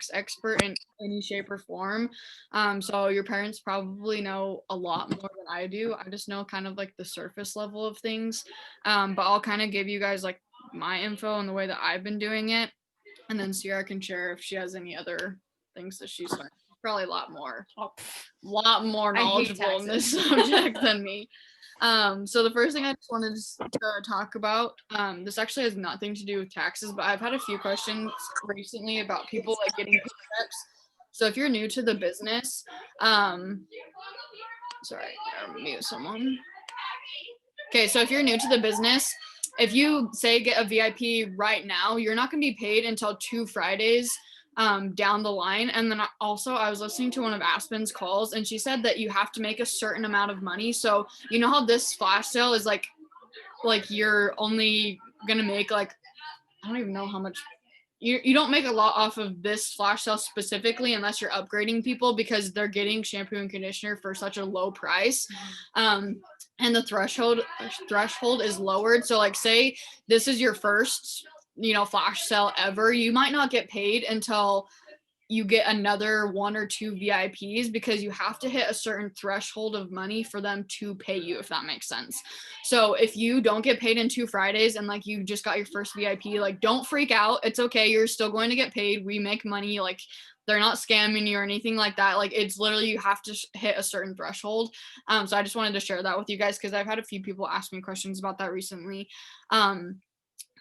tax expert in any shape or form. So your parents probably know a lot more than I do. I just know kind of like the surface level of things. But I'll kind of give you guys like my info and the way that I've been doing it. And then Sierra can share if she has any other things that she's learned. Probably a lot more knowledgeable in this subject than me. So the first thing I just wanted to talk about, this actually has nothing to do with taxes, but I've had a few questions recently about people like getting paychecks. So if you're new to the business, sorry, I'll mute someone. Okay, so if you're new to the business, if you say get a VIP right now, you're not going to be paid until 2 Fridays down the line. And then also I was listening to one of Aspen's calls and she said that you have to make a certain amount of money. So you know how this flash sale is like you're only going to make like, I don't even know how much. You don't make a lot off of this flash sale specifically unless you're upgrading people because they're getting shampoo and conditioner for such a low price. And the threshold is lowered. So like say this is your first, flash sale ever, you might not get paid until you get another 1 or 2 VIPs because you have to hit a certain threshold of money for them to pay you, if that makes sense. So if you don't get paid in 2 Fridays and like you just got your first VIP, like don't freak out. It's okay. You're still going to get paid. We make money. Like they're not scamming you or anything like that. Like it's literally you have to hit a certain threshold. So I just wanted to share that with you guys because I've had a few people ask me questions about that recently.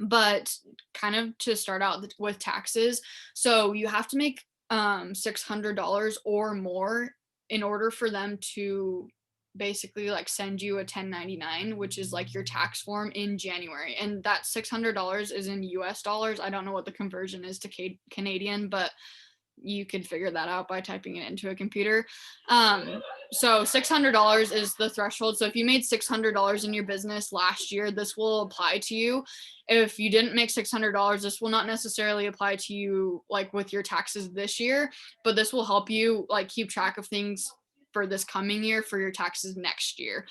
But kind of to start out with taxes, so you have to make $600 or more in order for them to basically like send you a 1099, which is like your tax form in January. And that $600 is in US dollars. I don't know what the conversion is to Canadian, but you could figure that out by typing it into a computer. So $600 is the threshold. So if you made $600 in your business last year, this will apply to you. If you didn't make $600, this will not necessarily apply to you like with your taxes this year, but this will help you like keep track of things for this coming year for your taxes next year.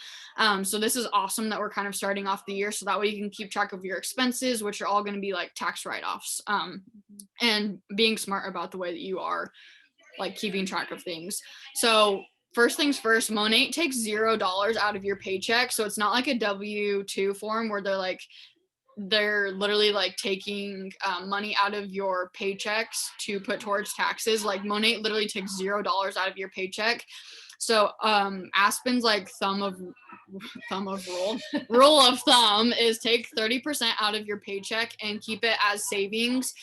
So this is awesome that we're kind of starting off the year so that way you can keep track of your expenses, which are all going to be like tax write-offs, and being smart about the way that you are like keeping track of things. So first things first, Monat takes $0 out of your paycheck. So it's not like a W-2 form where they're literally like taking money out of your paychecks to put towards taxes. Like Monat literally takes $0 out of your paycheck. So Aspen's like rule of thumb is take 30% out of your paycheck and keep it as savings,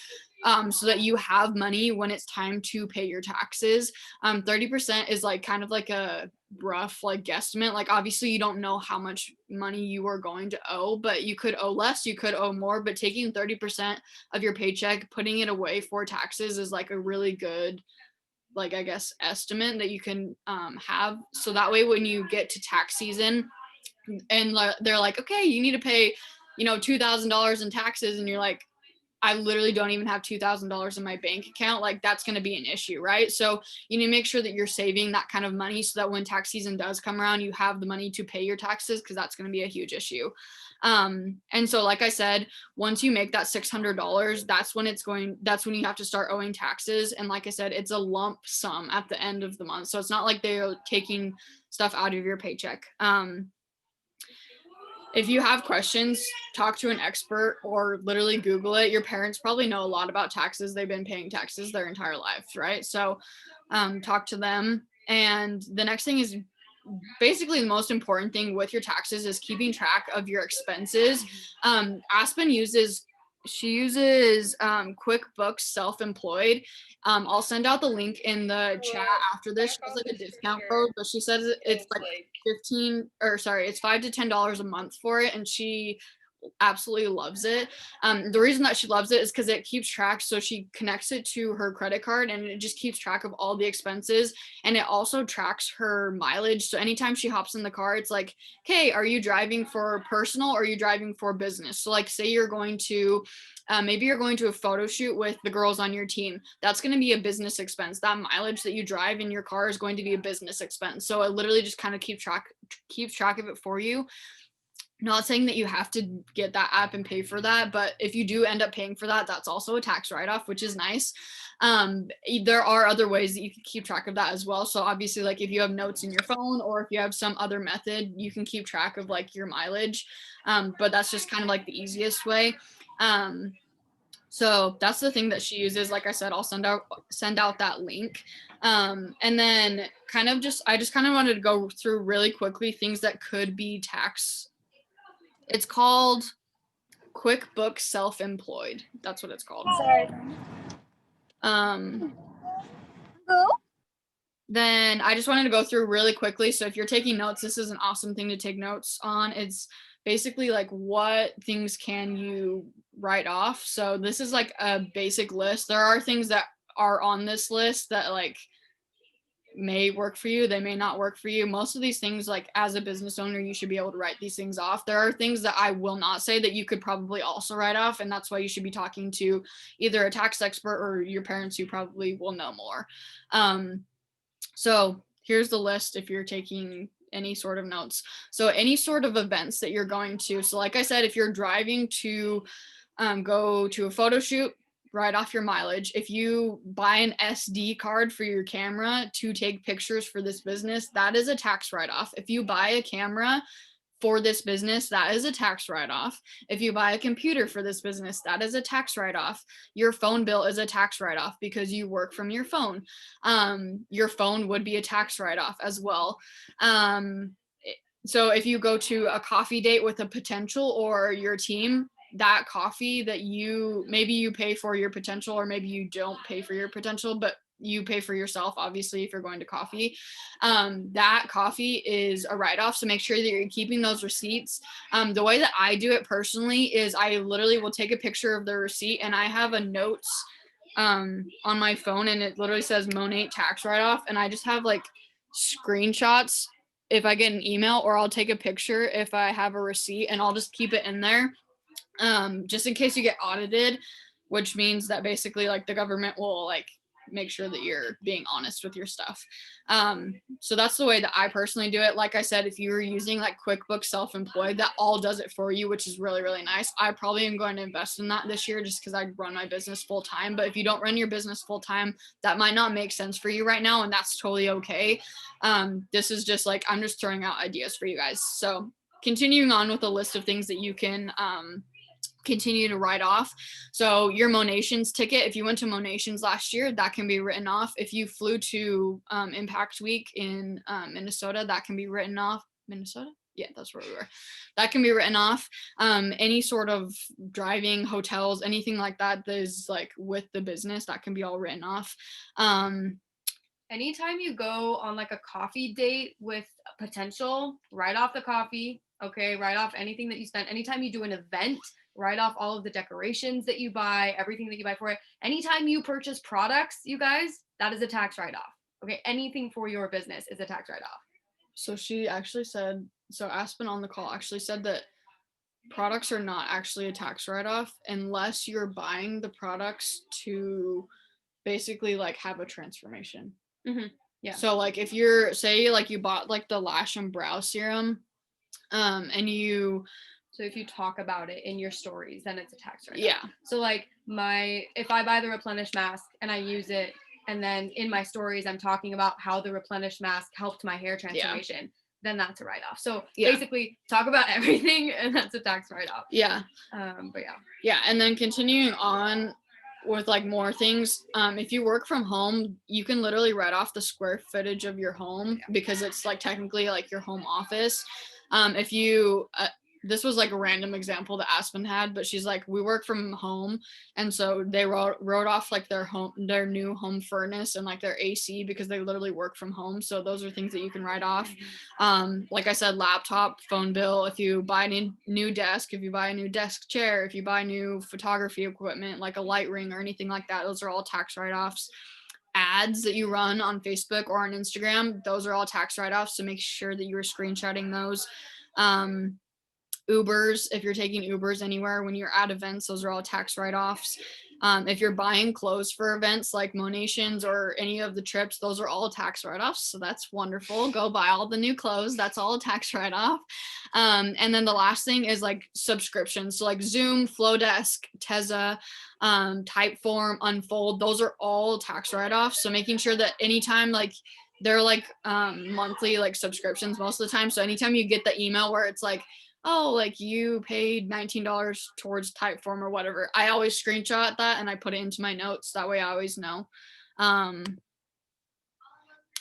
so that you have money when it's time to pay your taxes. 30% is like kind of like a rough like guesstimate. Like obviously you don't know how much money you are going to owe, but you could owe less, you could owe more, but taking 30% of your paycheck, putting it away for taxes is like a really good, like I guess, estimate that you can have. So that way when you get to tax season and they're like, okay, you need to pay, $2,000 in taxes, and you're like, I literally don't even have $2,000 in my bank account, like that's going to be an issue, right? So you need to make sure that you're saving that kind of money so that when tax season does come around, you have the money to pay your taxes, because that's going to be a huge issue. And so like I said, once you make that $600, that's when you have to start owing taxes. And like I said, it's a lump sum at the end of the month. So it's not like they're taking stuff out of your paycheck. If you have questions, talk to an expert or literally Google it. Your parents probably know a lot about taxes. They've been paying taxes their entire lives, right? So talk to them. And the next thing is basically the most important thing with your taxes is keeping track of your expenses. Aspen uses QuickBooks Self-Employed. I'll send out the link in the chat after this. She has like a discount code, but she says it's like it's $5 to $10 a month for it, and she absolutely loves it. The reason that she loves it is because it keeps track. So she connects it to her credit card and it just keeps track of all the expenses, and it also tracks her mileage. So anytime she hops in the car, it's like, okay, are you driving for personal or are you driving for business? So like say you're going to maybe you're going to a photo shoot with the girls on your team. That's going to be a business expense. That mileage that you drive in your car is going to be a business expense. So it literally just kind of keeps track of it for you. Not saying that you have to get that app and pay for that, but if you do end up paying for that, that's also a tax write-off, which is nice. There are other ways that you can keep track of that as well. So obviously, like if you have notes in your phone or if you have some other method, you can keep track of like your mileage. But that's just kind of like the easiest way. So that's the thing that she uses. Like I said, I'll send out that link. And then I just kind of wanted to go through really quickly things that could be tax. It's called QuickBooks Self-Employed. That's what it's called. Sorry. Um, then I just wanted to go through really quickly. So if you're taking notes, this is an awesome thing to take notes on. It's basically like what things can you write off. So this is like a basic list. There are things that are on this list that like may work for you, they may not work for you. Most of these things, like as a business owner, you should be able to write these things off. There are things that I will not say that you could probably also write off, and that's why you should be talking to either a tax expert or your parents who probably will know more. So here's the list if you're taking any sort of notes. So any sort of events that you're going to. So like I said, if you're driving to go to a photo shoot, write off your mileage. If you buy an SD card for your camera to take pictures for this business, that is a tax write-off. If you buy a camera for this business, that is a tax write-off. If you buy a computer for this business, that is a tax write-off. Your phone bill is a tax write-off because you work from your phone. Your phone would be a tax write-off as well. So if you go to a coffee date with a potential or your team, that coffee that maybe you pay for your potential, or maybe you don't pay for your potential, but you pay for yourself, obviously, if you're going to coffee, that coffee is a write-off. So make sure that you're keeping those receipts. The way that I do it personally is I literally will take a picture of the receipt, and I have a notes on my phone, and it literally says Monat tax write-off, and I just have like screenshots if I get an email, or I'll take a picture if I have a receipt, and I'll just keep it in there. Just in case you get audited, which means that basically like the government will like make sure that you're being honest with your stuff. So that's the way that I personally do it. Like I said, if you were using like QuickBooks Self-Employed, that all does it for you, which is really, really nice. I probably am going to invest in that this year just because I run my business full time. But if you don't run your business full time, that might not make sense for you right now, and that's totally okay. This is just like, I'm just throwing out ideas for you guys. So continuing on with a list of things that you can continue to write off. So your Monations ticket, if you went to Monations last year, that can be written off. If you flew to Impact Week in Minnesota, that can be written off. Minnesota? Yeah, that's where we were. That can be written off. Any sort of driving, hotels, anything like that is like with the business, that can be all written off. Anytime you go on like a coffee date with a potential, write off the coffee. Okay, write off anything that you spent. Anytime you do an event, write off all of the decorations that you buy, everything that you buy for it. Anytime you purchase products, you guys, that is a tax write-off. Okay, anything for your business is a tax write-off. So she actually said, so Aspen on the call actually said that products are not actually a tax write-off unless you're buying the products to basically like have a transformation. Yeah. So like if you're, say like you bought like the lash and brow serum, and you, so if you talk about it in your stories, then it's a tax write-off. Yeah. So like if I buy the Replenish mask and I use it, and then in my stories I'm talking about how the Replenish mask helped my hair transformation, then that's a write-off. So basically talk about everything, and that's a tax write-off. Yeah. But yeah. Yeah, and then continuing on with like more things, if you work from home, you can literally write off the square footage of your home because it's like technically like your home office. If you this was like a random example that Aspen had, but she's like, we work from home, and so they wrote off like their new home furnace and like their AC because they literally work from home. So those are things that you can write off. Like I said, laptop, phone bill, if you buy a new desk, if you buy a new desk chair, if you buy new photography equipment like a light ring or anything like that, those are all tax write-offs. Ads that you run on Facebook or on Instagram, those are all tax write-offs, so make sure that you're screenshotting those. Ubers, if you're taking Ubers anywhere when you're at events, those are all tax write-offs. If you're buying clothes for events like Monations or any of the trips, those are all tax write-offs. So that's wonderful. Go buy all the new clothes. That's all a tax write-off. And then the last thing is like subscriptions. So like Zoom, Flowdesk, Teza, Typeform, Unfold, those are all tax write-offs. So making sure that anytime like they're like monthly like subscriptions most of the time. So anytime you get the email where it's like, oh, like you paid $19 towards Typeform or whatever, I always screenshot that and I put it into my notes. That way I always know.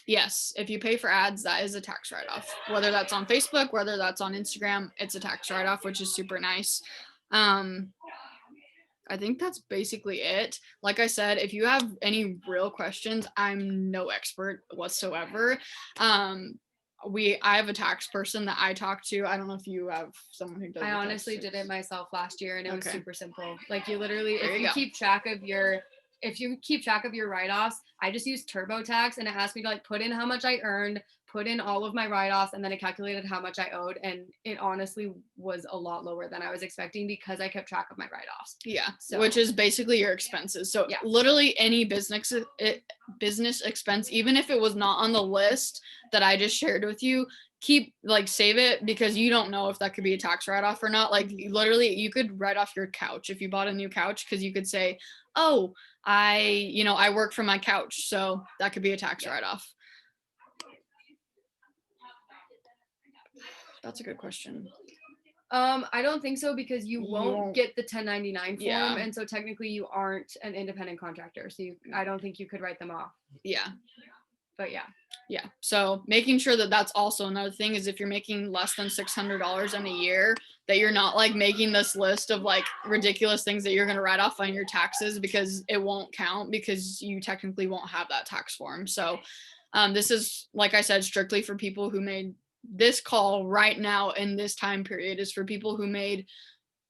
Yes, if you pay for ads, that is a tax write-off. Whether that's on Facebook, whether that's on Instagram, it's a tax write-off, which is super nice. I think that's basically it. Like I said, if you have any real questions, I'm no expert whatsoever. I have a tax person that I talk to. I don't know if you have someone who does. I honestly did it myself last year, and it was Okay. super simple. Like you literally, There if you you go. keep track of your write-offs, I just used TurboTax, and it asked me to like put in how much I earned, put in all of my write-offs, and then it calculated how much I owed, and it honestly was a lot lower than I was expecting because I kept track of my write-offs. Yeah, So- which is basically your expenses. So Yeah. literally any business expense, even if it was not on the list that I just shared with you, keep like save it, because you don't know if that could be a tax write-off or not. Like literally you could write off your couch if you bought a new couch, because you could say, oh, I work from my couch, so that could be a tax write-off. That's a good question. I don't think so, because you won't get the 1099 form, Yeah. and so technically you aren't an independent contractor, so I don't think you could write them off. Yeah. But yeah. Yeah. So making sure that that's also another thing is if you're making less than $600 in a year, that you're not like making this list of like ridiculous things that you're going to write off on your taxes, because it won't count, because you technically won't have that tax form. So this is, like I said, strictly for people who made this call right now in this time period, is for people who made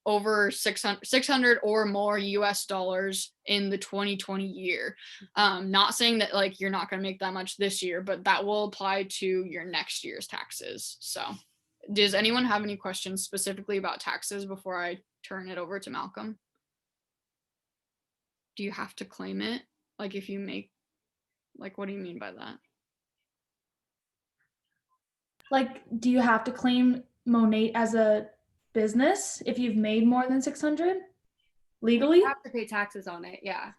over 600 or more US dollars in the 2020 year. Not saying that like you're not going to make that much this year, but that will apply to your next year's taxes. So does anyone have any questions specifically about taxes before I turn it over to Malcolm? Do you have to claim it? Like if you make, like, what do you mean by that? Like, do you have to claim Monat as a business if you've made more than 600 legally? You have to pay taxes on it, yeah.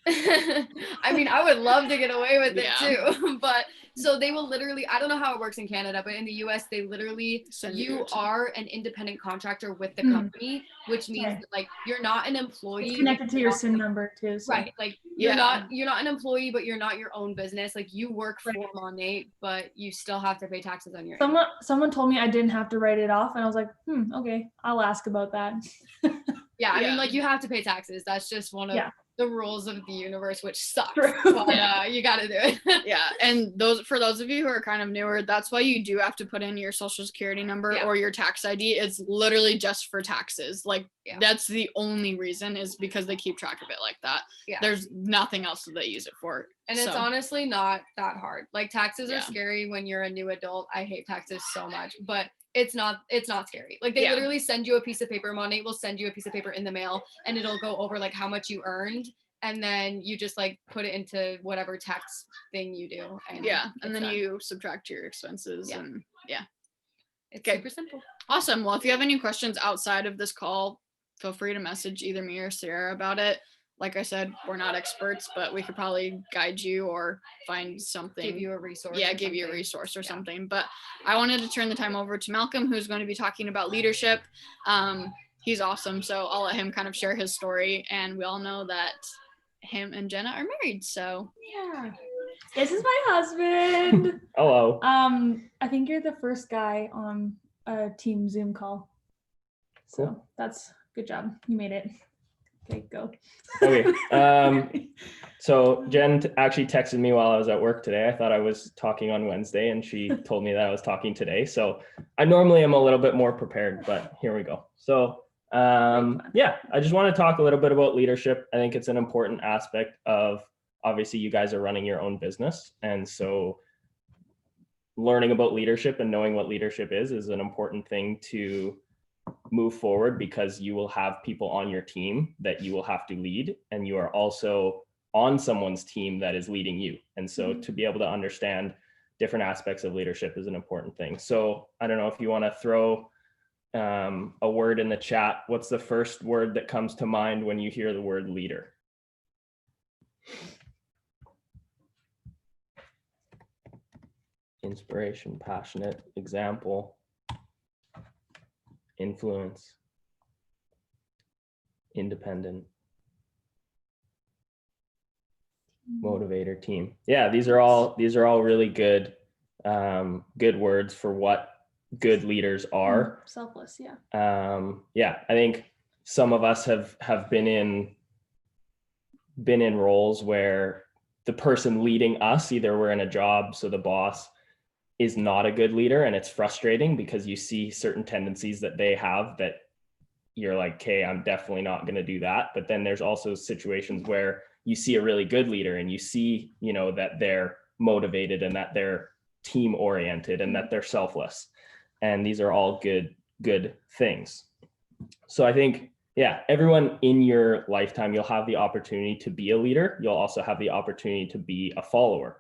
I mean, I would love to get away with it too, but so they will literally, I don't know how it works in Canada, but in the US, they literally, you are an independent contractor with the company, which means that, like, you're not an employee. It's connected to your SIN number too. So. Right. Like you're not an employee, but you're not your own business. Like you work for Monat, but you still have to pay taxes on your income. Someone told me I didn't have to write it off, and I was like, okay, I'll ask about that. Yeah, I mean, like you have to pay taxes. That's just one of the rules of the universe, which sucks. But you got to do it. Yeah, and for those of you who are kind of newer, that's why you do have to put in your social security number or your tax ID. It's literally just for taxes. Like that's the only reason, is because they keep track of it like that. Yeah. There's nothing else that they use it for. And it's honestly not that hard. Like taxes are scary when you're a new adult. I hate taxes so much, but it's not scary. Like they literally send you a piece of paper. Monat will send you a piece of paper in the mail, and it'll go over like how much you earned, and then you just like put it into whatever tax thing you do. And and then you subtract your expenses. And it's super simple. Awesome. Well, if you have any questions outside of this call, feel free to message either me or Sarah about it. Like I said, we're not experts, but we could probably guide you or find something. Give you a resource. Yeah, give you a resource or something. But I wanted to turn the time over to Malcolm, who's going to be talking about leadership. He's awesome. So I'll let him kind of share his story. And we all know that him and Jenna are married. So yeah. This is my husband. Hello. I think you're the first guy on a team Zoom call. So that's good job. You made it. Okay, go. Okay. So Jen actually texted me while I was at work today. I thought I was talking on Wednesday, and she told me that I was talking today. So I normally am a little bit more prepared, but here we go. So I just want to talk a little bit about leadership. I think it's an important aspect of, obviously you guys are running your own business. And so learning about leadership and knowing what leadership is an important thing to move forward because you will have people on your team that you will have to lead, and you are also on someone's team that is leading you. And so to be able to understand different aspects of leadership is an important thing. So I don't know if you want to throw a word in the chat. What's the first word that comes to mind when you hear the word leader? Inspiration, passionate, example, influence, independent, motivator, team. Yeah, these are all really good good words for what good leaders are. Selfless, yeah. Yeah, I think some of us have been in roles where the person leading us, either we're in a job, so the boss is not a good leader, and it's frustrating because you see certain tendencies that they have that you're like, okay, I'm definitely not going to do that. But then there's also situations where you see a really good leader and you see, you know, that they're motivated and that they're team oriented and that they're selfless. And these are all good things. So I think, yeah, everyone in your lifetime, you'll have the opportunity to be a leader. You'll also have the opportunity to be a follower.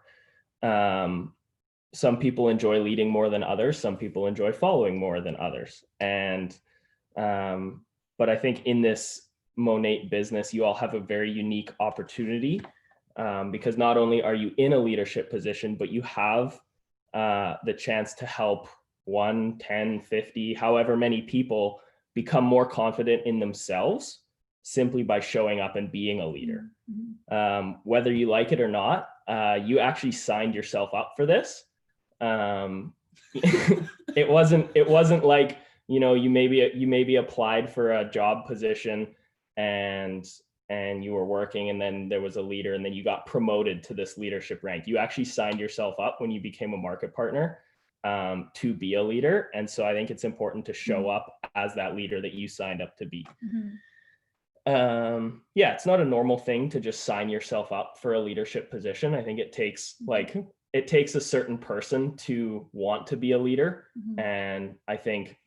Some people enjoy leading more than others. Some people enjoy following more than others. And, but I think in this Monate business, you all have a very unique opportunity because not only are you in a leadership position, but you have the chance to help 1, 10, 50, however many people become more confident in themselves simply by showing up and being a leader. Whether you like it or not, you actually signed yourself up for this. It wasn't like, you know, you maybe applied for a job position and you were working and then there was a leader and then you got promoted to this leadership rank. You actually signed yourself up when you became a market partner to be a leader. And so I think it's important to show up as that leader that you signed up to be. Yeah, it's not a normal thing to just sign yourself up for a leadership position. I think it takes a certain person to want to be a leader. And I think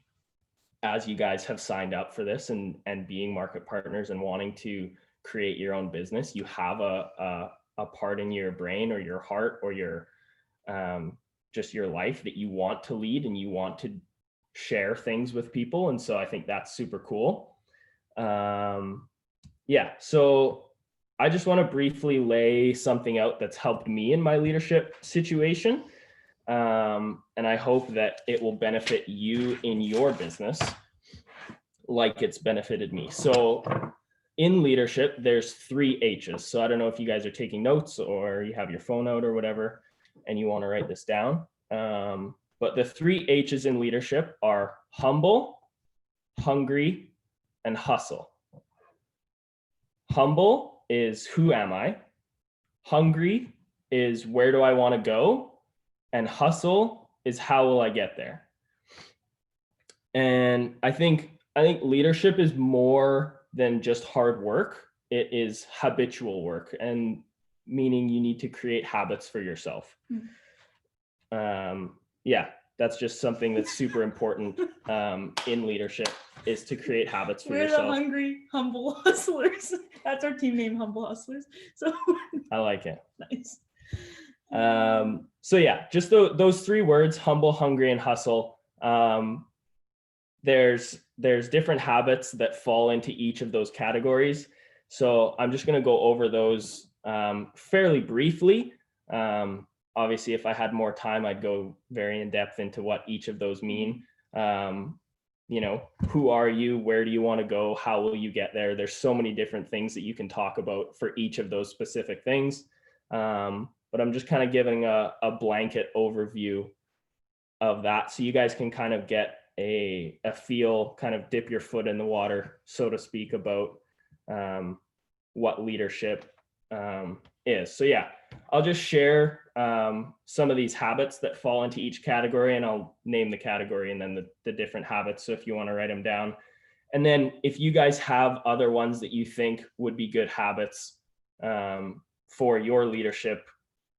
as you guys have signed up for this and being market partners and wanting to create your own business, you have a part in your brain or your heart or your just your life that you want to lead and you want to share things with people. And so I think that's super cool. Yeah, so I just want to briefly lay something out that's helped me in my leadership situation. And I hope that it will benefit you in your business like it's benefited me. So in leadership, there's 3 H's. So I don't know if you guys are taking notes or you have your phone out or whatever, and you want to write this down. But the 3 H's in leadership are humble, hungry, and hustle. Humble is who am I? Hungry is where do I want to go? And hustle is how will I get there? And I think leadership is more than just hard work. It is habitual work, and meaning you need to create habits for yourself. Yeah, that's just something that's super important in leadership, is to create habits for yourself. We're the hungry, humble hustlers. That's our team name, Humble Hustlers. So I like it. nice. So yeah, just those 3 words, humble, hungry, and hustle. There's different habits that fall into each of those categories. So I'm just going to go over those fairly briefly. Obviously, if I had more time, I'd go very in depth into what each of those mean. You know, who are you? Where do you want to go? How will you get there? There's so many different things that you can talk about for each of those specific things. But I'm just kind of giving a blanket overview of that so you guys can kind of get a feel, kind of dip your foot in the water, so to speak, about what leadership is. So yeah, I'll just share some of these habits that fall into each category, and I'll name the category and then the different habits. So if you want to write them down, and then if you guys have other ones that you think would be good habits for your leadership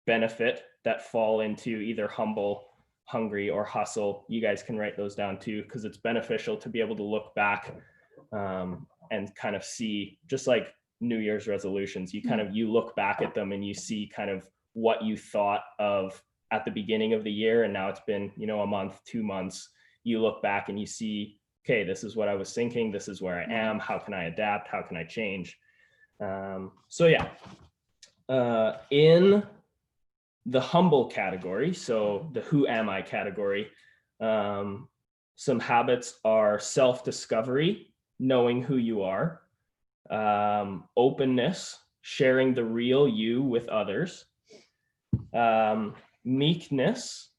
benefit that fall into either humble, hungry or hustle, you guys can write those down too, because it's beneficial to be able to look back and kind of see, just like New Year's resolutions, you look back at them and you see kind of what you thought of at the beginning of the year, and now it's been, a month, 2 months. You look back and you see, okay, this is what I was thinking, this is where I am, how can I adapt, how can I change? In the humble category, so the who am I category, some habits are self-discovery, knowing who you are, openness, sharing the real you with others, meekness,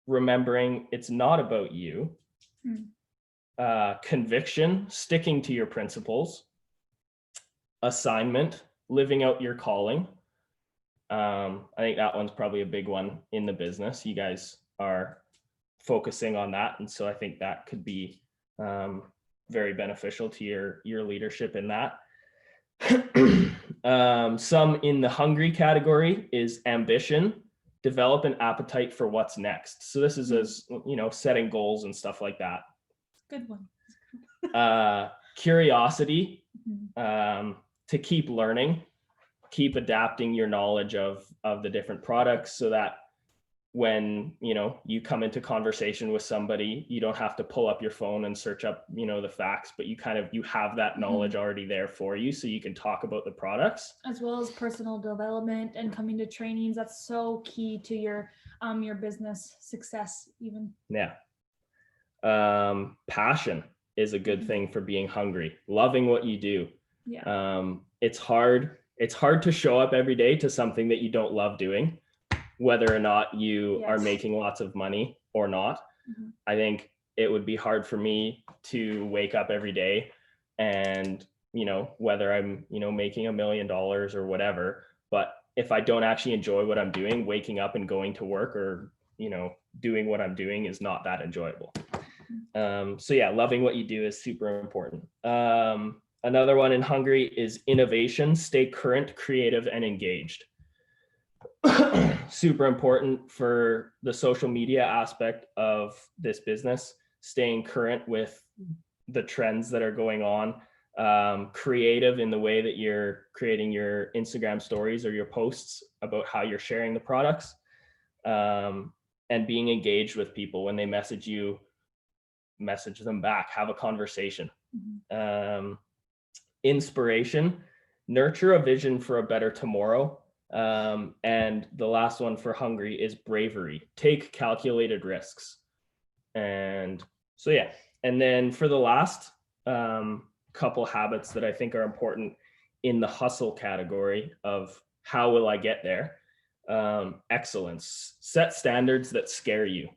remembering it's not about you, conviction, sticking to your principles, assignment, living out your calling. I think that one's probably a big one in the business. You guys are focusing on that, and so I think that could be very beneficial to your leadership in that. Some in the hungry category is ambition, develop an appetite for what's next. So this is as setting goals and stuff like that. Good one. Curiosity, to keep learning, keep adapting your knowledge of the different products, so that when you come into conversation with somebody, you don't have to pull up your phone and search up the facts, but you have that knowledge already there for you, so you can talk about the products, As well as personal development and coming to trainings. That's so key to your business success even. Passion is a good thing for being hungry, loving what you do. It's hard to show up every day to something that you don't love doing, whether or not you are making lots of money or not. I think it would be hard for me to wake up every day and, whether I'm, making $1 million or whatever, but if I don't actually enjoy what I'm doing, waking up and going to work or, doing what I'm doing is not that enjoyable. Loving what you do is super important. Another one in hungry is innovation, stay current, creative, and engaged. Super important for the social media aspect of this business, staying current with the trends that are going on, creative in the way that you're creating your Instagram stories or your posts about how you're sharing the products, and being engaged with people. When they message you, message them back, have a conversation. Inspiration, nurture a vision for a better tomorrow. And the last one for hungry is bravery, take calculated risks. And then for the last couple habits that I think are important in the hustle category of how will I get there, excellence, set standards that scare you.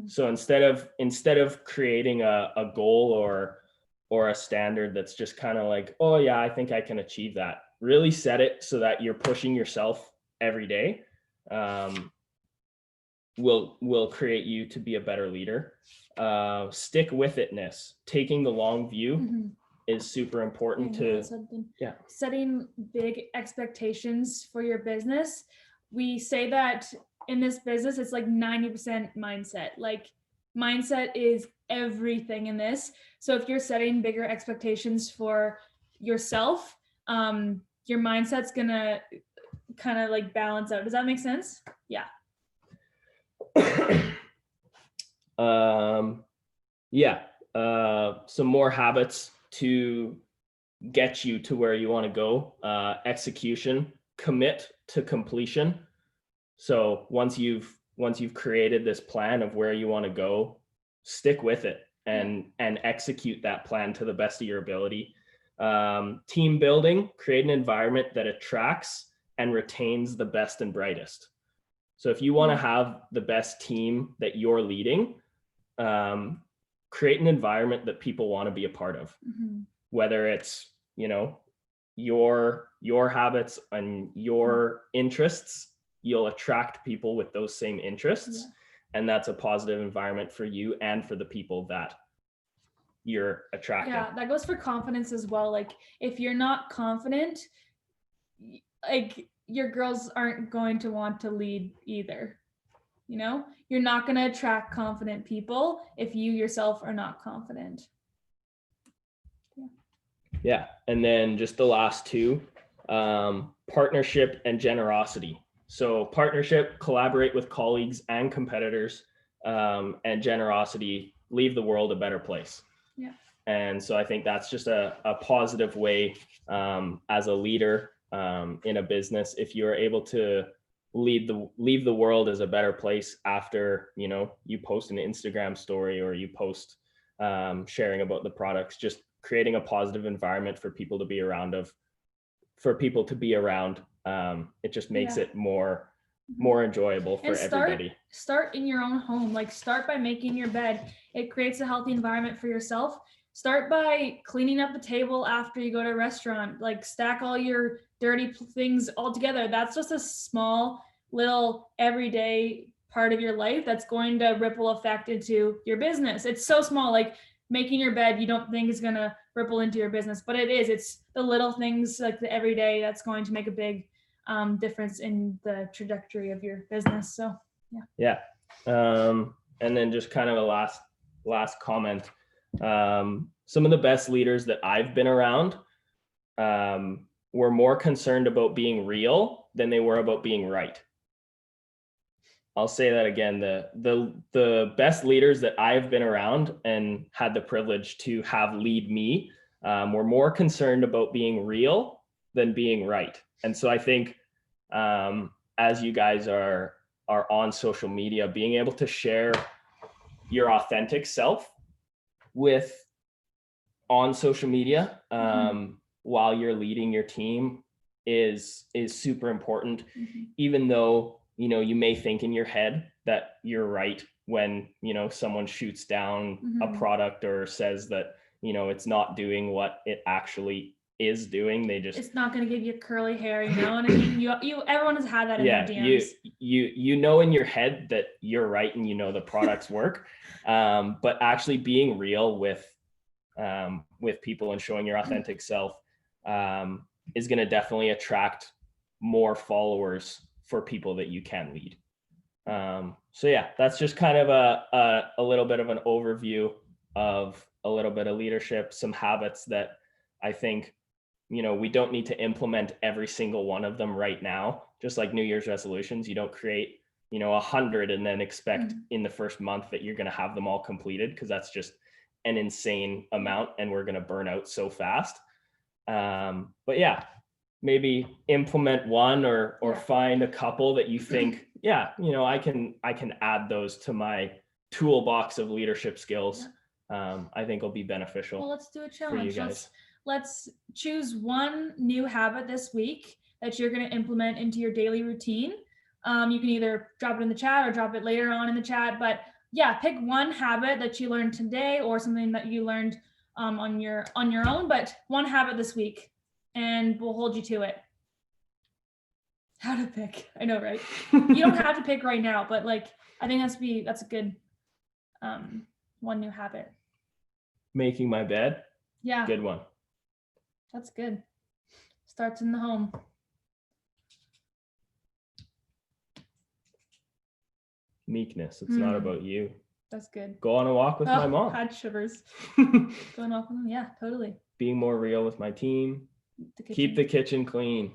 So instead of creating a goal or a standard that's just kind of like, oh yeah, I think I can achieve that, really set it so that you're pushing yourself every day. Will create you to be a better leader. Stick with itness, taking the long view is super important to setting big expectations for your business. We say that in this business, it's like 90% mindset. Like mindset is everything in this. So if you're setting bigger expectations for yourself, your mindset's gonna kind of like balance out. Does that make sense? Yeah. Some more habits to get you to where you want to go. Execution, commit to completion. So once you've created this plan of where you want to go, stick with it and execute that plan to the best of your ability. Team building, create an environment that attracts and retains the best and brightest. So if you want to have the best team that you're leading, create an environment that people want to be a part of, whether it's, your habits and your interests, you'll attract people with those same interests. And that's a positive environment for you and for the people that you're attracting. Yeah, that goes for confidence as well. Like if you're not confident, like your girls aren't going to want to lead either. You know, you're not going to attract confident people if you yourself are not confident. Yeah. And then just the last two, partnership and generosity. So partnership, collaborate with colleagues and competitors, and generosity, leave the world a better place. Yeah. And so I think that's just a positive way, as a leader, in a business, if you're able to leave the world as a better place after, you know, you post an Instagram story or you post, sharing about the products, just creating a positive environment for people to be around. It just makes Yeah. it more enjoyable for And everybody. start in your own home. Like, start by making your bed. It creates a healthy environment for yourself. Start by cleaning up the table after you go to a restaurant. Like, stack all your dirty things all together. That's just a small little everyday part of your life that's going to ripple effect into your business. It's so small. Like, making your bed, you don't think is going to ripple into your business, but it is. It's the little things, like the everyday, that's going to make a big difference in the trajectory of your business. So Yeah. And then just kind of a last comment. Some of the best leaders that I've been around, were more concerned about being real than they were about being right. I'll say that again. The best leaders that I've been around and had the privilege to have lead me, were more concerned about being real than being right. And so I think, as you guys are on social media, being able to share your authentic self on social media, while you're leading your team is super important. Even though, you know, you may think in your head that you're right when, you know, someone shoots down a product or says that, you know, it's not doing what it actually is doing. it's not going to give you curly hair, you know. And I mean, you everyone has had that in their DMs. you know in your head that you're right and you know the products work, but actually being real with people and showing your authentic self, is going to definitely attract more followers for people that you can lead. So yeah, that's just kind of a little bit of an overview of a little bit of leadership, some habits that I think, you know, we don't need to implement every single one of them right now. Just like New Year's resolutions, you don't create, you know, 100 and then expect in the first month that you're going to have them all completed, because that's just an insane amount and we're going to burn out so fast. But yeah, maybe implement one or find a couple that you think, yeah, you know, I can add those to my toolbox of leadership skills. I think will be beneficial. Well, let's do a for challenge. you guys. Let's choose one new habit this week that you're going to implement into your daily routine. You can either drop it in the chat or drop it later on in the chat, but yeah, pick one habit that you learned today or something that you learned on your own, but one habit this week, and we'll hold you to it. How to pick? I know, right? You don't have to pick right now, but like, I think that's a good one new habit. Making my bed. Yeah, Good one. that's good. Starts in the home. Meekness. It's not about you. That's good. Go on a walk with my mom. Had shivers. Going off on them. Yeah, totally. Being more real with my team. Keep the kitchen clean.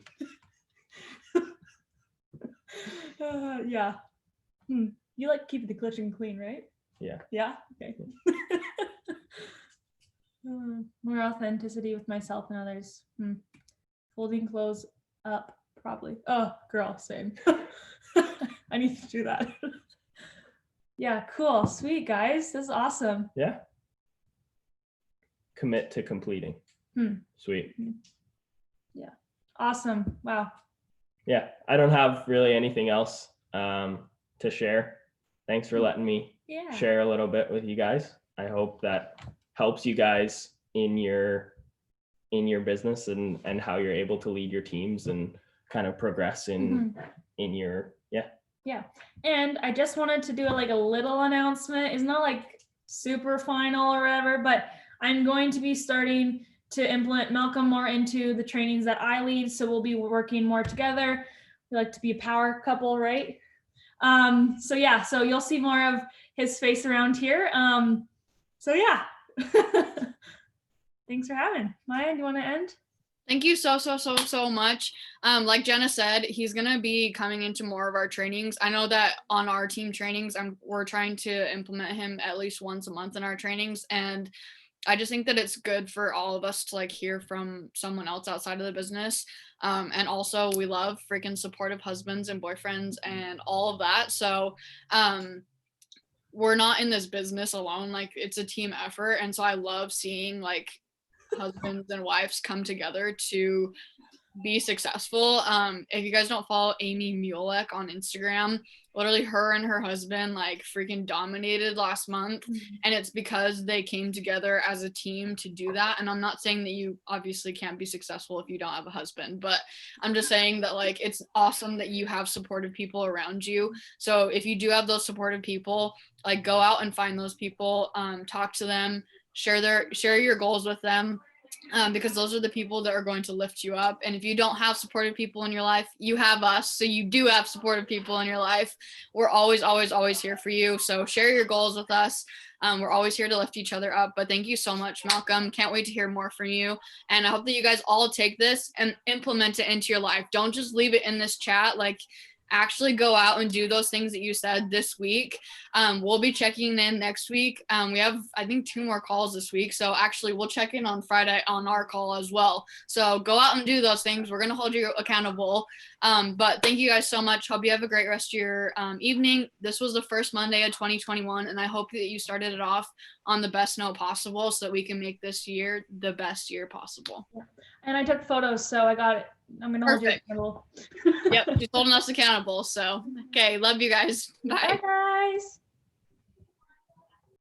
Yeah. You like keeping the kitchen clean, right? Yeah. Yeah. Okay. More authenticity with myself and others. Folding clothes up, probably. Oh, girl, same. I need to do that. Yeah, cool. Sweet, guys. This is awesome. Yeah. Commit to completing. Sweet. Yeah. Awesome. Wow. Yeah. I don't have really anything else to share. Thanks for letting me share a little bit with you guys. I hope that helps you guys in your business and how you're able to lead your teams and kind of progress in your Yeah. And I just wanted to do a little announcement. It's not like super final or whatever, but I'm going to be starting to implement Malcolm more into the trainings that I lead. So we'll be working more together. We like to be a power couple, right? So yeah, so you'll see more of his face around here. So yeah. Thanks for having. Maya, do you want to end? Thank you so much. Like Jenna said, he's gonna be coming into more of our trainings. I know that on our team trainings, we're trying to implement him at least once a month in our trainings, and I just think that it's good for all of us to like hear from someone else outside of the business. And also we love freaking supportive husbands and boyfriends and all of that. So we're not in this business alone. Like it's a team effort. And so I love seeing like husbands and wives come together to be successful. If you guys don't follow Amy Mulek on Instagram, literally her and her husband like freaking dominated last month, and it's because they came together as a team to do that. And I'm not saying that you obviously can't be successful if you don't have a husband, but I'm just saying that like it's awesome that you have supportive people around you. So if you do have those supportive people, like go out and find those people, talk to them, share your goals with them, because those are the people that are going to lift you up. And if you don't have supportive people in your life, you have us. So you do have supportive people in your life. We're always here for you. So share your goals with us. We're always here to lift each other up. But thank you so much, Malcolm. Can't wait to hear more from you. And I hope that you guys all take this and implement it into your life. Don't just leave it in this chat. Like, actually go out and do those things that you said this week. We'll be checking in next week. We have, I think, 2 more calls this week. So actually we'll check in on Friday on our call as well. So go out and do those things. We're going to hold you accountable. But thank you guys so much. Hope you have a great rest of your evening. This was the first Monday of 2021. And I hope that you started it off on the best note possible so that we can make this year the best year possible. And I took photos, so I got it. I'm going to hold you accountable. Yep, she's holding us accountable. So, okay, love you guys. Bye. Bye, guys.